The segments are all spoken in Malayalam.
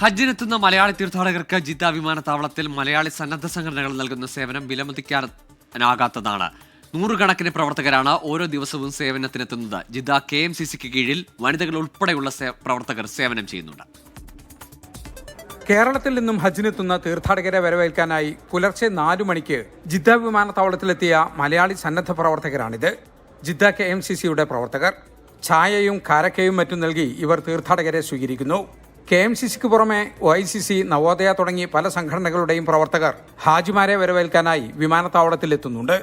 ഹജ്ജിനെത്തുന്ന മലയാളി തീർത്ഥാടകർക്ക് ജിദ്ദ വിമാനത്താവളത്തിൽ മലയാളി സന്നദ്ധ സംഘടനകൾ നൽകുന്ന സേവനം വിലമതിക്കാനാകാത്തതാണ്. നൂറുകണക്കിന് പ്രവർത്തകരാണ് ഓരോ ദിവസവും സേവനത്തിനെത്തുന്നത്. ജിദ്ദ KMCCക്ക് കീഴിൽ വനിതകൾ ഉൾപ്പെടെയുള്ള പ്രവർത്തകർ സേവനം ചെയ്യുന്നുണ്ട്. കേരളത്തിൽ നിന്നും ഹജ്ജിനെത്തുന്ന തീർത്ഥാടകരെ വരവേൽക്കാനായി പുലർച്ചെ 4 മണിക്ക് ജിദ്ദ വിമാനത്താവളത്തിലെത്തിയ മലയാളി സന്നദ്ധ പ്രവർത്തകരാണിത്. ജിദ്ദ KMCCയുടെ പ്രവർത്തകർ ചായയും കാരക്കയും മറ്റും നൽകി ഇവർ തീർത്ഥാടകരെ സ്വീകരിക്കുന്നു. KMCCക്ക് പുറമെ OICC, നവോദയ തുടങ്ങി പല സംഘടനകളുടെയും പ്രവർത്തകർ ഹാജിമാരെ വരവേൽക്കാനായി വിമാനത്താവളത്തിലെത്തുന്നുണ്ട്.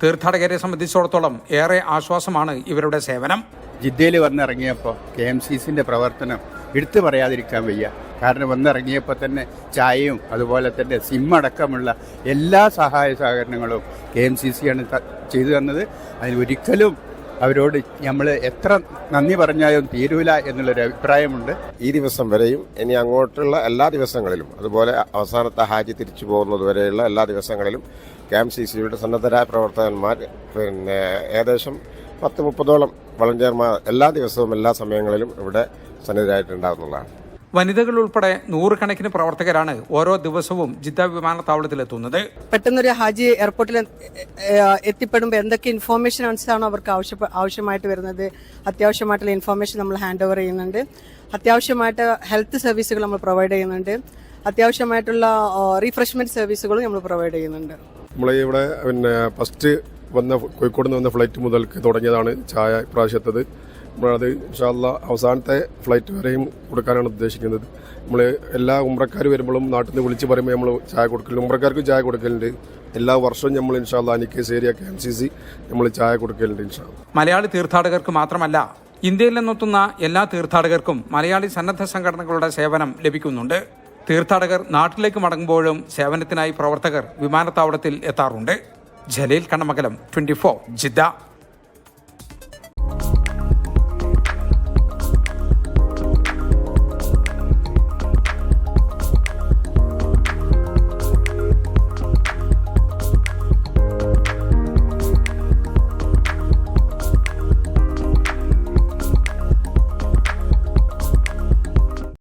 തീർത്ഥാടകരെ സംബന്ധിച്ചിടത്തോളം ഏറെ ആശ്വാസമാണ് ഇവരുടെ സേവനം. ജിദ്ദയിൽ വന്നിറങ്ങിയപ്പോൾ KMCCന്റെ പ്രവർത്തനം എടുത്തു പറയാതിരിക്കാൻ വയ്യ. കാരണം വന്നിറങ്ങിയപ്പോൾ തന്നെ ചായയും അതുപോലെ തന്നെ സിം അടക്കമുള്ള എല്ലാ സഹായ സഹകരണങ്ങളും KMCCയാണ് ചെയ്തു തന്നത്. അതിനൊരിക്കലും അവരോട് നമ്മൾ എത്ര നന്ദി പറഞ്ഞാലും തീരൂല എന്നുള്ളൊരു അഭിപ്രായമുണ്ട്. ഈ ദിവസം വരെയും ഇനി അങ്ങോട്ടുള്ള എല്ലാ ദിവസങ്ങളിലും, അതുപോലെ അവസാനത്തെ ഹാജി തിരിച്ചു പോകുന്നത് വരെയുള്ള എല്ലാ ദിവസങ്ങളിലും KMCCയുടെ സന്നദ്ധരായ പ്രവർത്തകന്മാർ ഏകദേശം 10-30ഓളം വളണ്ടിയർമാർ എല്ലാ ദിവസവും എല്ലാ സമയങ്ങളിലും ഇവിടെ സന്നിധരായിട്ടുണ്ടാകുന്നതാണ്. വനിതകൾ ഉൾപ്പെടെ നൂറുകണക്കിന് പ്രവർത്തകരാണ് ഓരോ ദിവസവും ജിദ്ദ വിമാനത്താവളത്തിലെത്തുന്നത്. പെട്ടെന്നൊരു ഹാജി എയർപോർട്ടിൽ എത്തിപ്പെടുമ്പോൾ എന്തൊക്കെ ഇൻഫോർമേഷൻ ആണോ അവർക്ക് ആവശ്യമായിട്ട് വരുന്നത്, അത്യാവശ്യമായിട്ടുള്ള ഇൻഫോർമേഷൻ നമ്മൾ ഹാൻഡ് ഓവർ ചെയ്യുന്നുണ്ട്. അത്യാവശ്യമായിട്ട് ഹെൽത്ത് സർവീസുകൾ നമ്മൾ പ്രൊവൈഡ് ചെയ്യുന്നുണ്ട്. അത്യാവശ്യമായിട്ടുള്ള റീഫ്രഷ്മെന്റ് സർവീസുകളും നമ്മൾ പ്രൊവൈഡ് ചെയ്യുന്നുണ്ട്. നമ്മളിവിടെ ഫസ്റ്റ് കോഴിക്കോട് നിന്ന് വന്ന ഫ്ലൈറ്റ് മുതൽക്ക് തുടങ്ങിയതാണ് ചായ ഇപ്രാവശ്യത്തത്. നമ്മളത് ഇൻഷാ അല്ലാഹ് അവസാനത്തെ ഫ്ലൈറ്റ് വരെയും കൊടുക്കാനാണ് ഉദ്ദേശിക്കുന്നത്. നമ്മൾ എല്ലാ ഉംറക്കാർ വരുമ്പോഴും നാട്ടിൽ നിന്ന് വിളിച്ച് പറയുമ്പോൾ നമ്മൾ ചായ കൊടുക്കലുണ്ട്. ഉംറക്കാർക്ക് ചായ കൊടുക്കലുണ്ട്. എല്ലാ വർഷവും നമ്മൾ ഇൻഷാ അല്ലാഹ് അനിക്കേസ് ഏരിയ KMCC നമ്മൾ ചായ കൊടുക്കലുണ്ട് ഇൻഷാ അല്ലാഹ്. മലയാളി തീർത്ഥാടകർക്ക് മാത്രമല്ല, ഇന്ത്യയിൽ നിന്നെത്തുന്ന എല്ലാ തീർത്ഥാടകർക്കും മലയാളി സന്നദ്ധ സംഘടനകളുടെ സേവനം ലഭിക്കുന്നുണ്ട്. തീർത്ഥാടകർ നാട്ടിലേക്ക് മടങ്ങുമ്പോഴും സേവനത്തിനായി പ്രവർത്തകർ വിമാനത്താവളത്തിൽ എത്താറുണ്ട്. ജലീൽ കണ്ണമംഗലം, 24 ജിദ്ദ.